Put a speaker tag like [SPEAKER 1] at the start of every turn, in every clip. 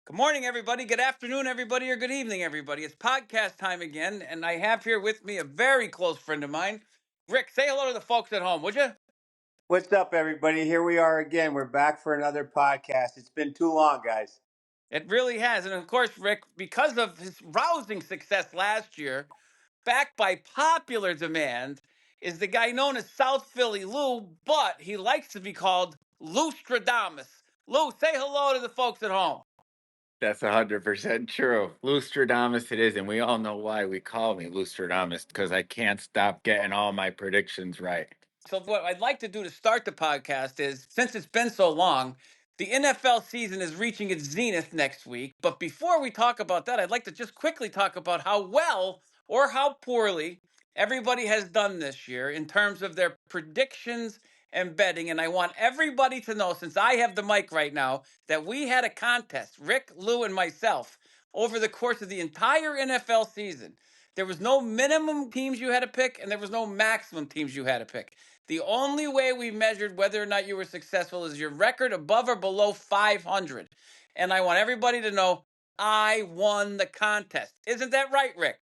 [SPEAKER 1] Good morning, everybody. Good afternoon, everybody, or good evening, everybody. It's podcast time again, and I have here with me a very close friend of mine. Rick, say hello to the folks at home, would you?
[SPEAKER 2] What's up, everybody? Here we are again. We're back for another podcast. It's been too long, guys.
[SPEAKER 1] It really has. And of course, Rick, because of his rousing success last year, backed by popular demand, is the guy known as South Philly Lou, but he likes to be called Lou Stradamus. Lou, say hello to the folks at home.
[SPEAKER 3] That's 100% true. Lustradamus it is, and we all know why we call me Lustradamus because I can't stop getting all my predictions right.
[SPEAKER 1] So, what I'd like to do to start the podcast is since it's been so long, the NFL season is reaching its zenith next week. But before we talk about that, I'd like to just quickly talk about how well or how poorly everybody has done this year in terms of their predictions and betting. And I want everybody to know, since I have the mic right now, that we had a contest, Rick, Lou, and myself, over the course of the entire NFL season. There was no minimum teams you had to pick, and there was no maximum teams you had to pick. The only way we measured whether or not you were successful is your record above or below 500. And I want everybody to know I won the contest. Isn't that right, Rick?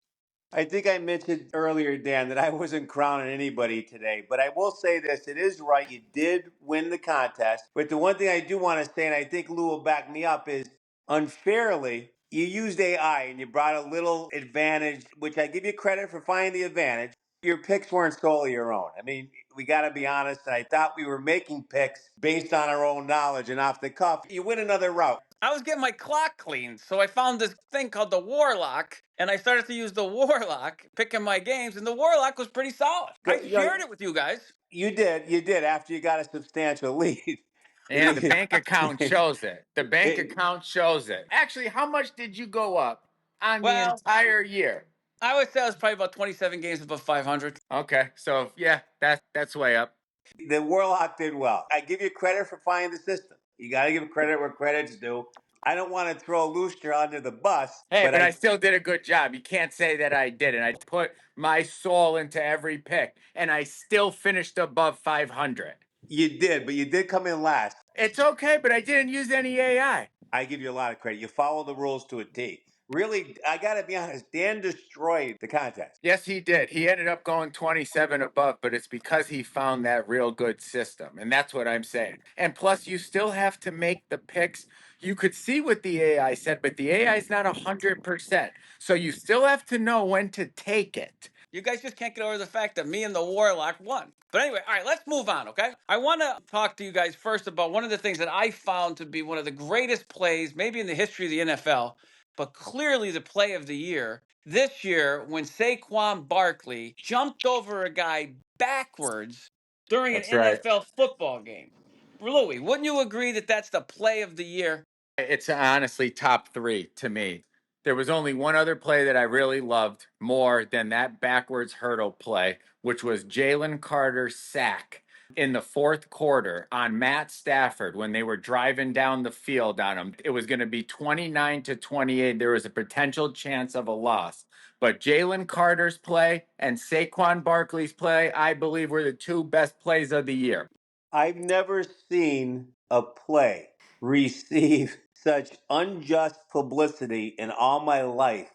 [SPEAKER 2] I think I mentioned earlier, Dan, that I wasn't crowning anybody today, but I will say this. It is right. You did win the contest. But the one thing I do want to say, and I think Lou will back me up, is unfairly, you used AI and you brought a little advantage, which I give you credit for finding the advantage. Your picks weren't solely your own. I mean, we got to be honest. And I thought we were making picks based on our own knowledge and off the cuff. You went another route.
[SPEAKER 1] I was getting my clock cleaned, so I found this thing called the Warlock, and I started to use the Warlock, picking my games, and the Warlock was pretty solid. I
[SPEAKER 2] Good.
[SPEAKER 1] shared it with you guys.
[SPEAKER 2] You did after you got a substantial lead.
[SPEAKER 3] And the bank account shows it. The bank account shows it. Actually, how much did you go up on the
[SPEAKER 1] Well,
[SPEAKER 3] entire year?
[SPEAKER 1] I would say I was probably about 27 games above 500.
[SPEAKER 3] Okay, so yeah, that's way up.
[SPEAKER 2] The Warlock did well. I give you credit for finding the system. You got to give credit where credit's due. I don't want to throw Looster under the bus,
[SPEAKER 3] Hey,
[SPEAKER 2] but
[SPEAKER 3] but I still did a good job. You can't say that I didn't. I put my soul into every pick, and I still finished above 500.
[SPEAKER 2] you did. But you did come in last.
[SPEAKER 3] It's okay, but I didn't use any AI.
[SPEAKER 2] I give you a lot of credit. You follow the rules to a T. Really, I got to be honest. Dan destroyed the contest.
[SPEAKER 3] Yes, he did. He ended up going 27 above, but it's because he found that real good system. And that's what I'm saying. And plus, you still have to make the picks. You could see what the AI said, but the AI is not 100%. So you still have to know when to take it.
[SPEAKER 1] You guys just can't get over the fact that me and the Warlock won. But anyway, all right, let's move on, okay? I want to talk to you guys first about one of the things that I found to be one of the greatest plays, maybe in the history of the NFL, but clearly the play of the year. This year, when Saquon Barkley jumped over a guy backwards during an
[SPEAKER 3] That's right.
[SPEAKER 1] NFL football game. Louis, wouldn't you agree that that's the play of the year?
[SPEAKER 3] It's honestly top three to me. There was only one other play that I really loved more than that backwards hurdle play, which was Jalen Carter's sack in the fourth quarter on Matt Stafford when they were driving down the field on him. It was going to be 29-28. There was a potential chance of a loss. But Jalen Carter's play and Saquon Barkley's play, I believe, were the two best plays of the year.
[SPEAKER 2] I've never seen a play receive such unjust publicity in all my life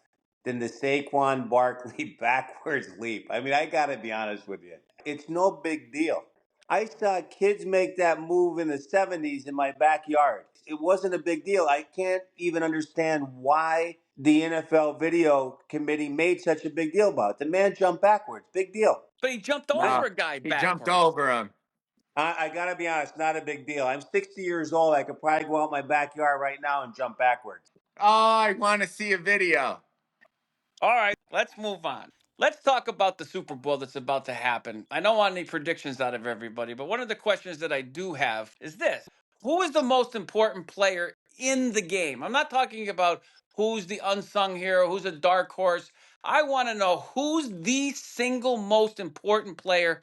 [SPEAKER 2] than the Saquon Barkley backwards leap. I mean, I got to be honest with you. It's no big deal. I saw kids make that move in the 70s in my backyard. It wasn't a big deal. I can't even understand why the NFL video committee made such a big deal about it. The man jumped backwards. Big deal.
[SPEAKER 1] But he jumped over
[SPEAKER 3] No,
[SPEAKER 1] a guy
[SPEAKER 3] he jumped
[SPEAKER 1] backwards.
[SPEAKER 3] over him.
[SPEAKER 2] I gotta be honest, not a big deal. I'm 60 years old. I could probably go out my backyard right now and jump backwards.
[SPEAKER 3] Oh, I want to see a video.
[SPEAKER 1] All right, let's move on. Let's talk about the Super Bowl that's about to happen. I don't want any predictions out of everybody, but one of the questions that I do have is this: who is the most important player in the game? I'm not talking about who's the unsung hero, who's a dark horse. I want to know who's the single most important player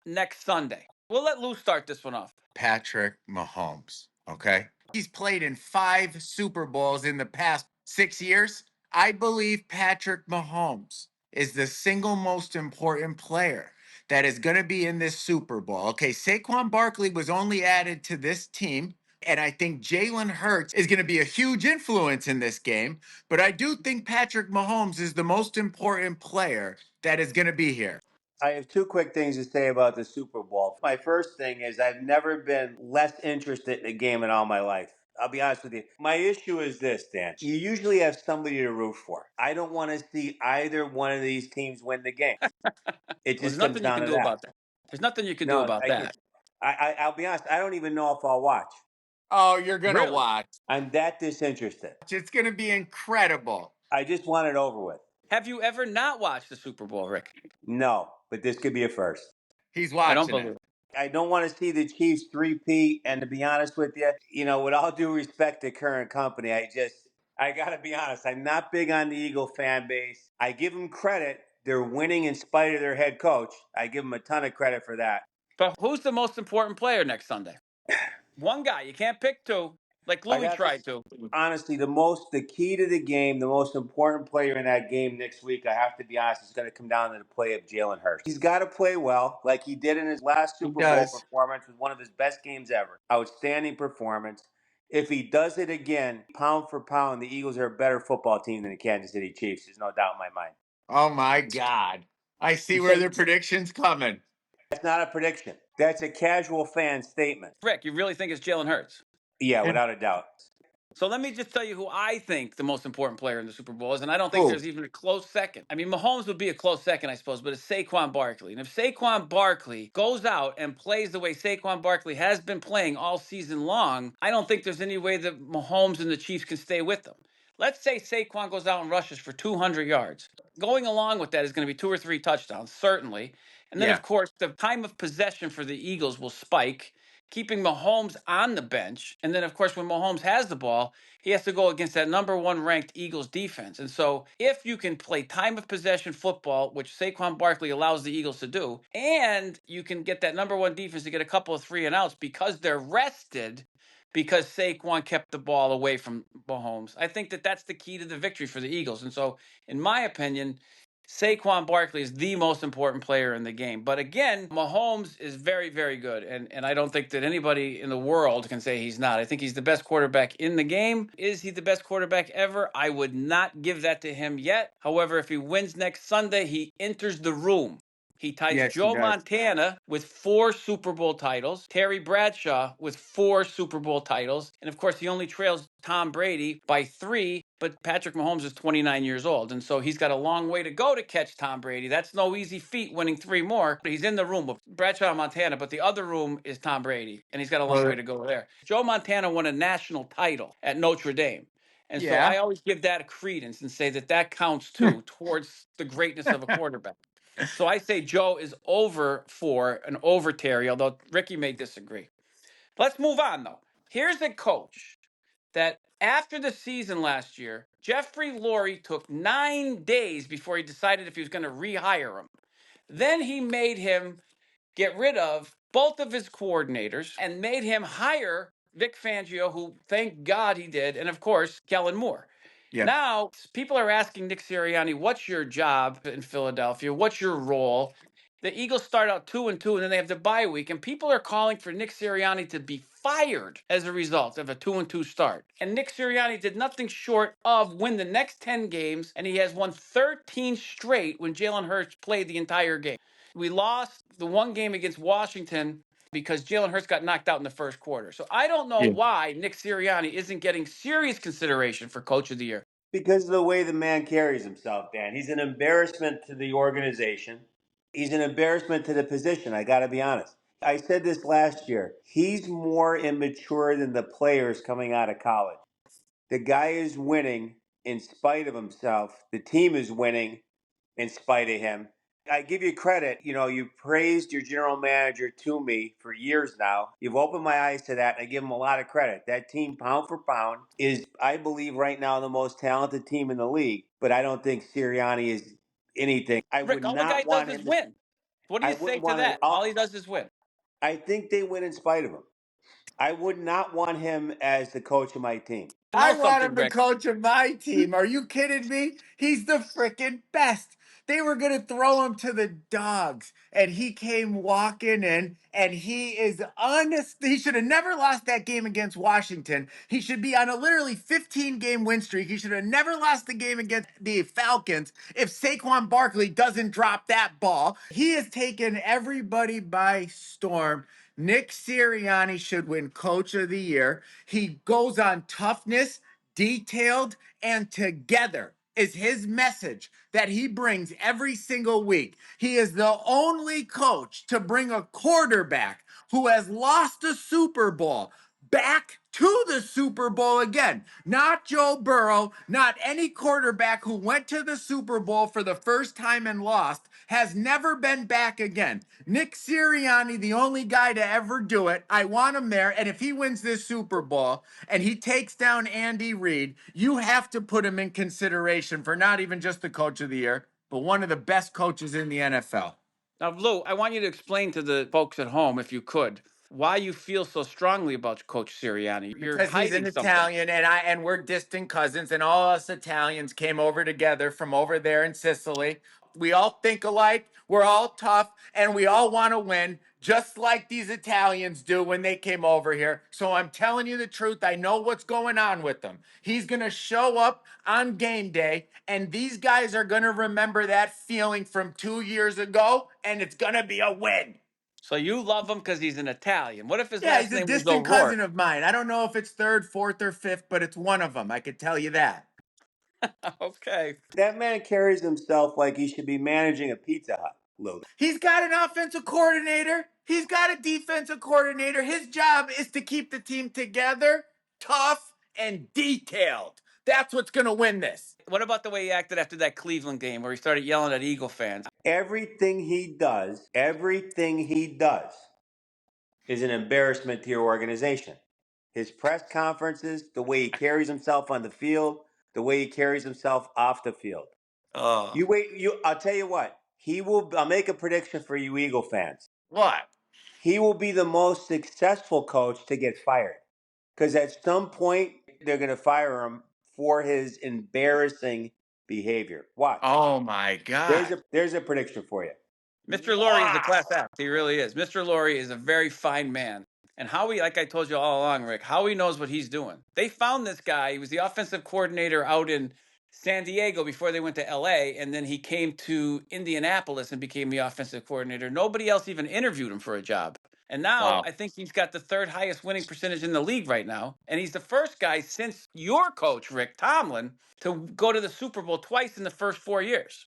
[SPEAKER 1] next Sunday. We'll let Lou start this one off.
[SPEAKER 3] Patrick Mahomes. Okay. He's played in 5 Super Bowls in the past 6 years. I believe Patrick Mahomes is the single most important player that is going to be in this Super Bowl. Okay. Saquon Barkley was only added to this team And I think Jalen Hurts is going to be a huge influence in this game. But I do think Patrick Mahomes is the most important player that is going to be here.
[SPEAKER 2] I have two quick things to say about the Super Bowl. My first thing is I've never been less interested in a game in all my life. I'll be honest with you. My issue is this, Dan. You usually have somebody to root for. I don't want to see either one of these teams win the game. It
[SPEAKER 1] Well, there's
[SPEAKER 2] just comes
[SPEAKER 1] nothing you
[SPEAKER 2] down
[SPEAKER 1] can
[SPEAKER 2] to
[SPEAKER 1] do
[SPEAKER 2] that.
[SPEAKER 1] about that. There's nothing you can do
[SPEAKER 2] No,
[SPEAKER 1] about that.
[SPEAKER 2] I'll be honest. I don't even know if I'll watch.
[SPEAKER 3] Oh, you're going to
[SPEAKER 1] Really?
[SPEAKER 3] watch.
[SPEAKER 2] I'm that disinterested.
[SPEAKER 3] It's going to be incredible.
[SPEAKER 2] I just want it over with.
[SPEAKER 1] Have you ever not watched the Super Bowl, Rick?
[SPEAKER 2] No, but this could be a first.
[SPEAKER 3] He's
[SPEAKER 1] I don't
[SPEAKER 3] watching it.
[SPEAKER 1] believe it.
[SPEAKER 2] I don't want to see the Chiefs three-peat. And to be honest with you, with all due respect to current company, I got to be honest. I'm not big on the Eagle fan base. I give them credit. They're winning in spite of their head coach. I give them a ton of credit for that.
[SPEAKER 1] But who's the most important player next Sunday? One guy. You can't pick two, like
[SPEAKER 2] I'd
[SPEAKER 1] Louis
[SPEAKER 2] have to,
[SPEAKER 1] tried to.
[SPEAKER 2] honestly, the key to the game, the most important player in that game next week, I have to be honest, is going to come down to the play of Jalen Hurts. He's got to play well, like he did in his last
[SPEAKER 3] He
[SPEAKER 2] Super Bowl
[SPEAKER 3] does.
[SPEAKER 2] performance, with one of his best games ever. Outstanding performance. If he does it again, pound for pound, the Eagles are a better football team than the Kansas City Chiefs. There's no doubt in my mind.
[SPEAKER 3] Oh, my God. I see
[SPEAKER 2] You
[SPEAKER 3] where
[SPEAKER 2] say
[SPEAKER 3] the prediction's coming.
[SPEAKER 2] that's not a prediction. That's a casual fan statement.
[SPEAKER 1] Rick, you really think it's Jalen Hurts?
[SPEAKER 2] Yeah,
[SPEAKER 3] And
[SPEAKER 2] without a doubt.
[SPEAKER 1] So let me just tell you who I think the most important player in the Super Bowl is, and I don't think
[SPEAKER 3] who?
[SPEAKER 1] there's even a close second. I mean, Mahomes would be a close second, I suppose, but it's Saquon Barkley. And if Saquon Barkley goes out and plays the way Saquon Barkley has been playing all season long, I don't think there's any way that Mahomes and the Chiefs can stay with them. Let's say Saquon goes out and rushes for 200 yards. Going along with that is going to be 2 or 3 touchdowns, certainly. And then,
[SPEAKER 3] Yeah.
[SPEAKER 1] of course, the time of possession for the Eagles will spike, keeping Mahomes on the bench. And then, of course, when Mahomes has the ball, he has to go against that number one ranked Eagles defense. And so, if you can play time of possession football, which Saquon Barkley allows the Eagles to do, and you can get that number one defense to get a couple of 3-and-outs because they're rested, because Saquon kept the ball away from Mahomes, I think that that's the key to the victory for the Eagles. And so, in my opinion, Saquon Barkley is the most important player in the game. But again, Mahomes is very, very good. And I don't think that anybody in the world can say he's not. I think he's the best quarterback in the game. Is he the best quarterback ever? I would not give that to him yet. However, if he wins next Sunday, he enters the room. He ties
[SPEAKER 3] Yes, he
[SPEAKER 1] Joe
[SPEAKER 3] does.
[SPEAKER 1] Montana with 4 Super Bowl titles, Terry Bradshaw with 4 Super Bowl titles, and of course, he only trails Tom Brady by 3. But Patrick Mahomes is 29 years old, and so he's got a long way to go to catch Tom Brady. That's no easy feat, winning 3 more. But he's in the room with Bradshaw and Montana, but the other room is Tom Brady, and he's got a long way
[SPEAKER 3] Well,
[SPEAKER 1] to go there. Joe Montana won a national title at Notre Dame. And so
[SPEAKER 3] yeah.
[SPEAKER 1] I always give that a credence and say that that counts too towards the greatness of a quarterback. So I say Joe is over for an over Terry, although Ricky may disagree. Let's move on, though. Here's a coach that after the season last year, Jeffrey Lurie took 9 days before he decided if he was going to rehire him. Then he made him get rid of both of his coordinators and made him hire Vic Fangio, who thank God he did, and of course, Kellen Moore.
[SPEAKER 3] Yeah.
[SPEAKER 1] Now, people are asking Nick Sirianni, what's your job in Philadelphia? What's your role? The Eagles start out 2-2, and then they have the bye week, and people are calling for Nick Sirianni to be fired as a result of a 2-2 start. And Nick Sirianni did nothing short of win the next 10 games, and he has won 13 straight when Jalen Hurts played the entire game. We lost the one game against Washington because Jalen Hurts got knocked out in the first quarter. So I don't know
[SPEAKER 3] Yeah.
[SPEAKER 1] why Nick Sirianni isn't getting serious consideration for Coach of the Year.
[SPEAKER 2] Because of the way the man carries himself, Dan. He's an embarrassment to the organization. He's an embarrassment to the position, I got to be honest. I said this last year. He's more immature than the players coming out of college. The guy is winning in spite of himself. The team is winning in spite of him. I give you credit. You've praised your general manager to me for years now. You've opened my eyes to that, and I give him a lot of credit. That team, pound for pound, is, I believe, right now the most talented team in the league. But I don't think Sirianni is anything. I would
[SPEAKER 1] Rick, all the guy
[SPEAKER 2] not
[SPEAKER 1] does
[SPEAKER 2] want
[SPEAKER 1] is
[SPEAKER 2] him to.
[SPEAKER 1] win. What do
[SPEAKER 2] I
[SPEAKER 1] you say
[SPEAKER 2] wouldn't
[SPEAKER 1] to
[SPEAKER 2] want to.
[SPEAKER 1] that? All he does is win.
[SPEAKER 2] I think they win in spite of him. I would not want him as the coach of my team.
[SPEAKER 1] You know
[SPEAKER 3] I want
[SPEAKER 1] something,
[SPEAKER 3] him to
[SPEAKER 1] Rick?
[SPEAKER 3] coach of my team. Are you kidding me? He's the freaking best. they were going to throw him to the dogs. And he came walking in, and he is honest. He should have never lost that game against Washington. He should be on a literally 15-game win streak. He should have never lost the game against the Falcons if Saquon Barkley doesn't drop that ball. He has taken everybody by storm. Nick Sirianni should win Coach of the Year. He goes on toughness, detailed, and together is his message that he brings every single week. He is the only coach to bring a quarterback who has lost a Super Bowl back to the Super Bowl again. Not Joe Burrow, not any quarterback who went to the Super Bowl for the first time and lost has never been back again. Nick Sirianni, the only guy to ever do it. I want him there. And if he wins this Super Bowl and he takes down Andy Reid, you have to put him in consideration for not even just the coach of the year, but one of the best coaches in the NFL.
[SPEAKER 1] Now, Lou, I want you to explain to the folks at home, if you could, why you feel so strongly about Coach Sirianni. You're
[SPEAKER 3] Because he's
[SPEAKER 1] hiding
[SPEAKER 3] an
[SPEAKER 1] something.
[SPEAKER 3] Italian, and we're distant cousins, and all us Italians came over together from over there in Sicily. We all think alike, we're all tough, and we all want to win, just like these Italians do when they came over here. So I'm telling you the truth. I know what's going on with them. He's going to show up on game day, and these guys are going to remember that feeling from 2 years ago, and it's going to be a win.
[SPEAKER 1] So you love him because he's an Italian. What if his
[SPEAKER 3] Yeah,
[SPEAKER 1] last
[SPEAKER 3] he's a
[SPEAKER 1] name was
[SPEAKER 3] distant
[SPEAKER 1] O'Rourke?
[SPEAKER 3] cousin of mine. I don't know if it's third, fourth, or fifth, but it's one of them. I could tell you that.
[SPEAKER 1] Okay.
[SPEAKER 2] That man carries himself like he should be managing a Pizza Hut, Lou.
[SPEAKER 3] He's got an offensive coordinator. He's got a defensive coordinator. His job is to keep the team together, tough, and detailed. That's what's going to win this.
[SPEAKER 1] What about the way he acted after that Cleveland game where he started yelling at Eagle fans?
[SPEAKER 2] Everything he does is an embarrassment to your organization. His press conferences, the way he carries himself on the field, the way he carries himself off the field.
[SPEAKER 1] Oh.
[SPEAKER 2] I'll tell you what. I'll make a prediction for you Eagle fans.
[SPEAKER 3] What?
[SPEAKER 2] He will be the most successful coach to get fired. Because at some point they're going to fire him for his embarrassing behavior. Watch.
[SPEAKER 3] Oh my God.
[SPEAKER 2] There's a prediction for you.
[SPEAKER 1] Mr. Laurie is a
[SPEAKER 3] Wow.
[SPEAKER 1] class act. He really is. Mr. Laurie is a very fine man. And Howie, like I told you all along, Rick, Howie knows what he's doing. They found this guy. He was the offensive coordinator out in San Diego before they went to LA. And then he came to Indianapolis and became the offensive coordinator. Nobody else even interviewed him for a job. And now
[SPEAKER 3] Wow.
[SPEAKER 1] I think he's got the third highest winning percentage in the league right now. And he's the first guy since your coach, Rick Tomlin, to go to the Super Bowl twice in the first 4 years.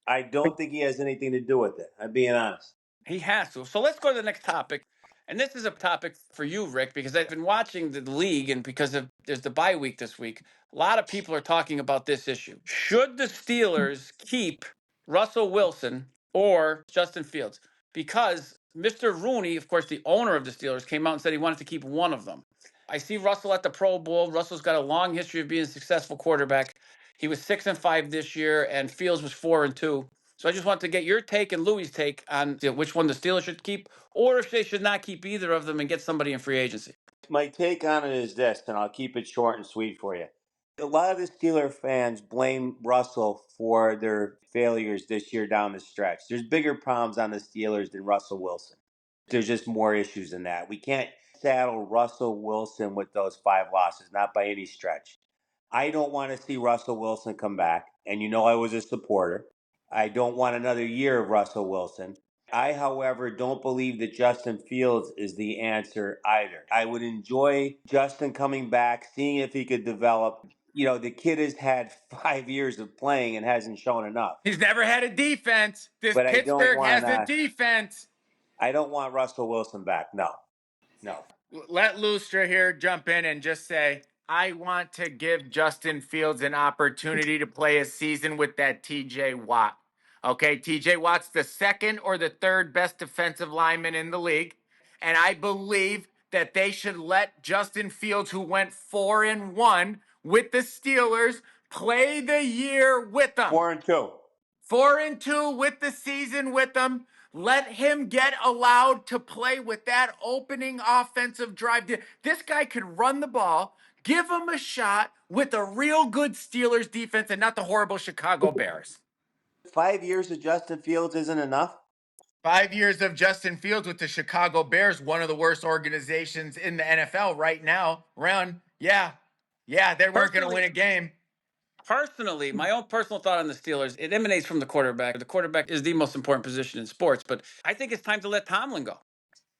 [SPEAKER 2] I don't think he has anything to do with it. I'm being honest.
[SPEAKER 1] He has to. So let's go to the next topic. And this is a topic for you, Rick, because I've been watching the league and there's the bye week this week. A lot of people are talking about this issue. Should the Steelers keep Russell Wilson or Justin Fields? Because Mr. Rooney, of course, the owner of the Steelers, came out and said he wanted to keep one of them. I see Russell at the Pro Bowl. Russell's got a long history of being a successful quarterback. He was 6-5 this year, and Fields was 4-2. So I just want to get your take and Louis' take on which one the Steelers should keep, or if they should not keep either of them and get somebody in free agency.
[SPEAKER 2] My take on it is this, and I'll keep it short and sweet for you. A lot of the Steeler fans blame Russell for their failures this year down the stretch. There's bigger problems on the Steelers than Russell Wilson. There's just more issues than that. We can't saddle Russell Wilson with those 5 losses, not by any stretch. I don't want to see Russell Wilson come back, and you know I was a supporter. I don't want another year of Russell Wilson. I, however, don't believe that Justin Fields is the answer either. I would enjoy Justin coming back, seeing if he could develop. You know, the kid has had 5 years of playing and hasn't shown enough.
[SPEAKER 3] He's never had a defense. This
[SPEAKER 2] But
[SPEAKER 3] Pittsburgh has a defense.
[SPEAKER 2] I don't want Russell Wilson back. No, no.
[SPEAKER 3] Let Lustra here jump in and just say, I want to give Justin Fields an opportunity to play a season with that TJ Watt. Okay, TJ Watt's the second or the third best defensive lineman in the league. And I believe that they should let Justin Fields, who went 4-1 with the Steelers, play the year with them.
[SPEAKER 2] 4-2.
[SPEAKER 3] 4-2 with the season with them. Let him get allowed to play with that opening offensive drive. This guy could run the ball, give him a shot with a real good Steelers defense and not the horrible Chicago Bears.
[SPEAKER 2] 5 years of Justin Fields isn't enough.
[SPEAKER 3] 5 years of Justin Fields with the Chicago Bears, one of the worst organizations in the NFL right now. Run, yeah, yeah, they weren't going to
[SPEAKER 1] Personally,
[SPEAKER 3] win a game.
[SPEAKER 1] my own personal thought on the Steelers, it emanates from the quarterback. The quarterback is the most important position in sports, but I think it's time to let Tomlin go.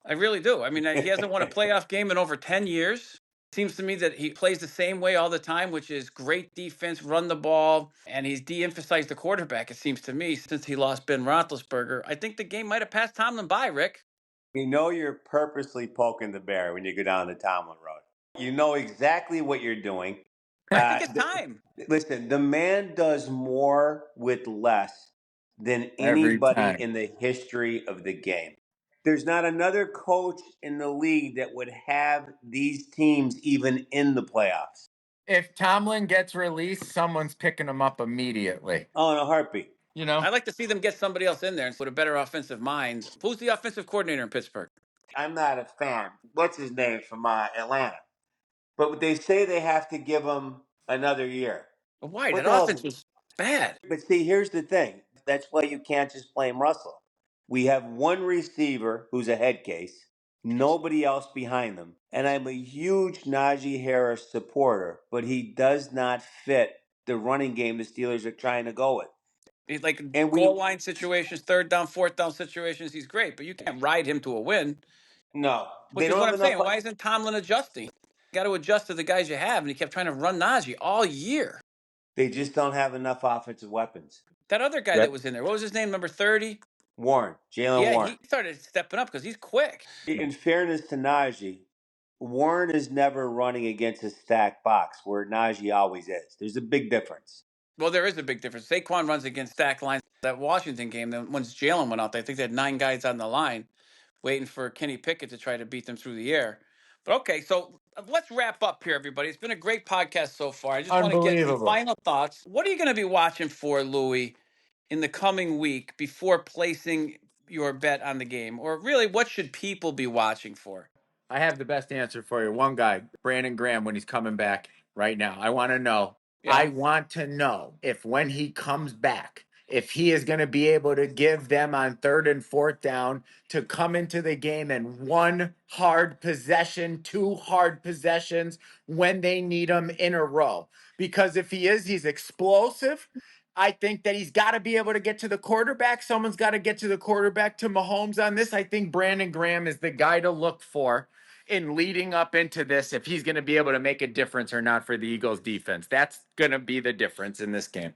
[SPEAKER 1] I really do. I mean, he hasn't won a playoff game in over 10 years. Seems to me that he plays the same way all the time, which is great defense, run the ball, and he's de-emphasized the quarterback, it seems to me, since he lost Ben Roethlisberger. I think the game might have passed Tomlin by, Rick.
[SPEAKER 2] You know you're purposely poking the bear when you go down the Tomlin road. You know exactly what you're doing.
[SPEAKER 1] I think it's time.
[SPEAKER 2] Listen, the man does more with less than
[SPEAKER 3] Every
[SPEAKER 2] anybody
[SPEAKER 3] time.
[SPEAKER 2] in the history of the game. There's not another coach in the league that would have these teams even in the playoffs.
[SPEAKER 3] If Tomlin gets released, someone's picking him up immediately.
[SPEAKER 2] Oh, in a heartbeat.
[SPEAKER 3] You know,
[SPEAKER 1] I'd like to see them get somebody else in there with a better offensive mind. Who's the offensive coordinator in Pittsburgh?
[SPEAKER 2] I'm not a fan. What's his name from Atlanta? But they say they have to give him another year.
[SPEAKER 1] Why?
[SPEAKER 2] What
[SPEAKER 1] That
[SPEAKER 2] the
[SPEAKER 1] offense
[SPEAKER 2] hell?
[SPEAKER 1] was bad.
[SPEAKER 2] But see, here's the thing. That's why you can't just blame Russell. We have one receiver who's a head case, nobody else behind them. And I'm a huge Najee Harris supporter, but he does not fit the running game the Steelers are trying to go with.
[SPEAKER 1] Like
[SPEAKER 2] And
[SPEAKER 1] goal
[SPEAKER 2] we,
[SPEAKER 1] line situations, third down, fourth down situations, he's great, but you can't ride him to a win.
[SPEAKER 2] no,
[SPEAKER 1] Which
[SPEAKER 2] they
[SPEAKER 1] is
[SPEAKER 2] don't
[SPEAKER 1] what
[SPEAKER 2] have
[SPEAKER 1] I'm
[SPEAKER 2] enough.
[SPEAKER 1] saying. Why isn't Tomlin adjusting? Got to adjust to the guys you have, and he kept trying to run Najee all year.
[SPEAKER 2] They just don't have enough offensive weapons.
[SPEAKER 1] That other guy that
[SPEAKER 2] Yep.
[SPEAKER 1] was in there, what was his name? Number 30?
[SPEAKER 2] Warren, Jalen
[SPEAKER 1] Yeah,
[SPEAKER 2] Warren.
[SPEAKER 1] he started stepping up because he's quick.
[SPEAKER 2] In fairness to Najee, Warren is never running against a stacked box where Najee always is. There's a big difference.
[SPEAKER 1] Well, there is a big difference. Saquon runs against stacked lines. That Washington game, then once Jalen went out there, I think they had 9 guys on the line waiting for Kenny Pickett to try to beat them through the air. But okay, so let's wrap up here, everybody. It's been a great podcast so far. I just want to get some
[SPEAKER 3] unbelievable.
[SPEAKER 1] final thoughts. What are you going to be watching for, Louis, in the coming week before placing your bet on the game? Or really, what should people be watching for?
[SPEAKER 3] I have the best answer for you. One guy, Brandon Graham, when he's coming back right now. I want to know. I
[SPEAKER 1] Yeah.
[SPEAKER 3] want to know if when he comes back, if he is going to be able to give them on third and fourth down to come into the game and one hard possession, two hard possessions when they need him in a row. Because if he is, he's explosive. I think that he's got to be able to get to the quarterback. Someone's got to get to the quarterback to Mahomes on this. I think Brandon Graham is the guy to look for in leading up into this if he's going to be able to make a difference or not for the Eagles defense. That's going to be the difference in this game.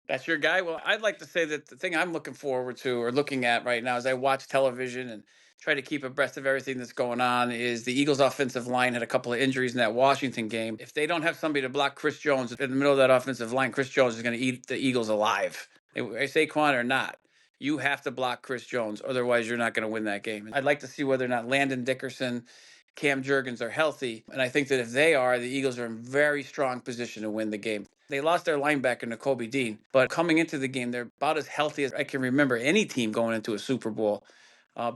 [SPEAKER 1] That's your guy. Well, I'd like to say that the thing I'm looking forward to or looking at right now as I watch television and try to keep abreast of everything that's going on is the Eagles' offensive line had a couple of injuries in that Washington game. If they don't have somebody to block Chris Jones in the middle of that offensive line, Chris Jones is going to eat the Eagles alive. Saquon or not, you have to block Chris Jones. Otherwise, you're not going to win that game. I'd like to see whether or not Landon Dickerson, Cam Jurgens are healthy. And I think that if they are, the Eagles are in very strong position to win the game. They lost their linebacker, N'Kobe Dean, but coming into the game, they're about as healthy as I can remember any team going into a Super Bowl.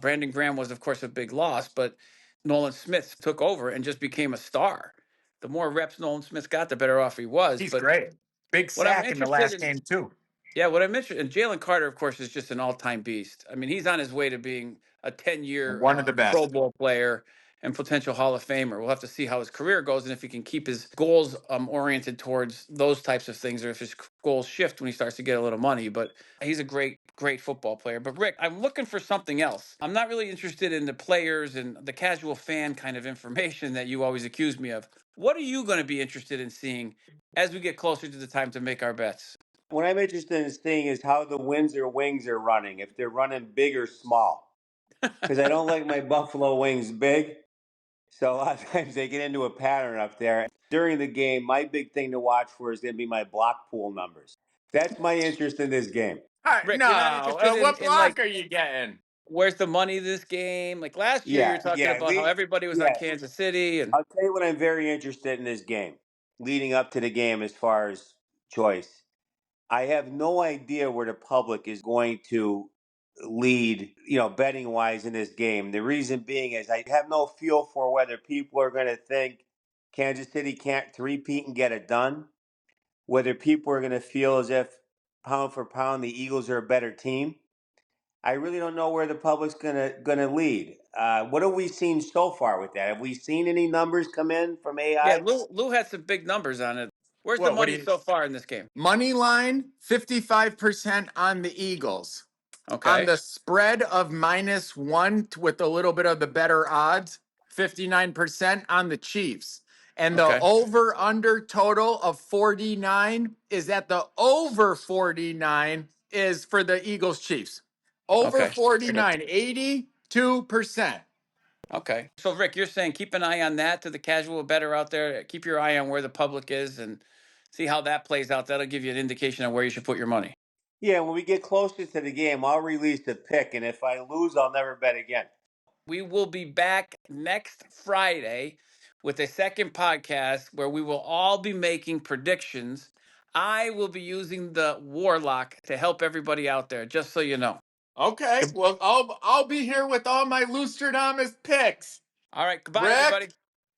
[SPEAKER 1] Brandon Graham was, of course, a big loss, but Nolan Smith took over and just became a star. The more reps Nolan Smith got, the better off he was.
[SPEAKER 3] He's
[SPEAKER 1] But
[SPEAKER 3] great. Big
[SPEAKER 1] what I'm
[SPEAKER 3] sack in the
[SPEAKER 1] interested
[SPEAKER 3] last
[SPEAKER 1] in,
[SPEAKER 3] game, too.
[SPEAKER 1] yeah, what I'm interested in, Jalen Carter, of course, is just an all-time beast. I mean, he's on his way to being a 10-year
[SPEAKER 3] One of the
[SPEAKER 1] Pro
[SPEAKER 3] best.
[SPEAKER 1] Bowl player and potential Hall of Famer. We'll have to see how his career goes and if he can keep his goals oriented towards those types of things, or if his goals shift when he starts to get a little money. But he's a great, great football player. But Rick, I'm looking for something else. I'm not really interested in the players and the casual fan kind of information that you always accuse me of. What are you going to be interested in seeing as we get closer to the time to make our bets?
[SPEAKER 2] What I'm interested in seeing is how the Windsor Wings are running, if they're running big or small. Because I don't like my Buffalo Wings big. So a lot of times they get into a pattern up there. During the game, my big thing to watch for is going to be my block pool numbers. That's my interest in this game.
[SPEAKER 1] Rick,
[SPEAKER 3] No.
[SPEAKER 1] you're not interested
[SPEAKER 3] What
[SPEAKER 1] in like
[SPEAKER 3] block are you getting?
[SPEAKER 1] where's the money this game? Like last year, you were
[SPEAKER 2] Yeah,
[SPEAKER 1] talking
[SPEAKER 2] yeah,
[SPEAKER 1] about how everybody was on
[SPEAKER 2] yeah.
[SPEAKER 1] Kansas City, and
[SPEAKER 2] I'll tell you what I'm very interested in this game, leading up to the game as far as choice. I have no idea where the public is going to lead, betting wise in this game. The reason being is I have no feel for whether people are going to think Kansas City can't three-peat and get it done, whether people are going to feel as if pound for pound, the Eagles are a better team. I really don't know where the public's gonna lead. What have we seen so far with that? Have we seen any numbers come in from
[SPEAKER 1] Yeah,
[SPEAKER 2] AI?
[SPEAKER 1] Lou had some big numbers on it. Where's the
[SPEAKER 3] What do
[SPEAKER 1] money
[SPEAKER 3] you
[SPEAKER 1] so far in this game?
[SPEAKER 3] money line 55% on the Eagles. On
[SPEAKER 1] Okay.
[SPEAKER 3] the spread of -1 with a little bit of the better odds, 59% on the Chiefs. And the
[SPEAKER 1] Okay.
[SPEAKER 3] over under total of 49 is at the over 49 is for the Eagles Chiefs. Over
[SPEAKER 1] Okay. I got
[SPEAKER 3] 49, 82%.
[SPEAKER 1] Okay. So Rick, you're saying keep an eye on that to the casual better out there. Keep your eye on where the public is and see how that plays out. That'll give you an indication of where you should put your money.
[SPEAKER 2] Yeah, when we get closer to the game, I'll release a pick, and if I lose, I'll never bet again.
[SPEAKER 1] We will be back next Friday with a second podcast where we will all be making predictions. I will be using the Warlock to help everybody out there, just so you know.
[SPEAKER 3] Okay, well, I'll be here with all my Loostradamus picks.
[SPEAKER 1] All right. Goodbye,
[SPEAKER 3] Rick,
[SPEAKER 1] everybody.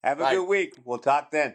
[SPEAKER 2] Have a
[SPEAKER 3] bye.
[SPEAKER 2] good week. We'll talk then.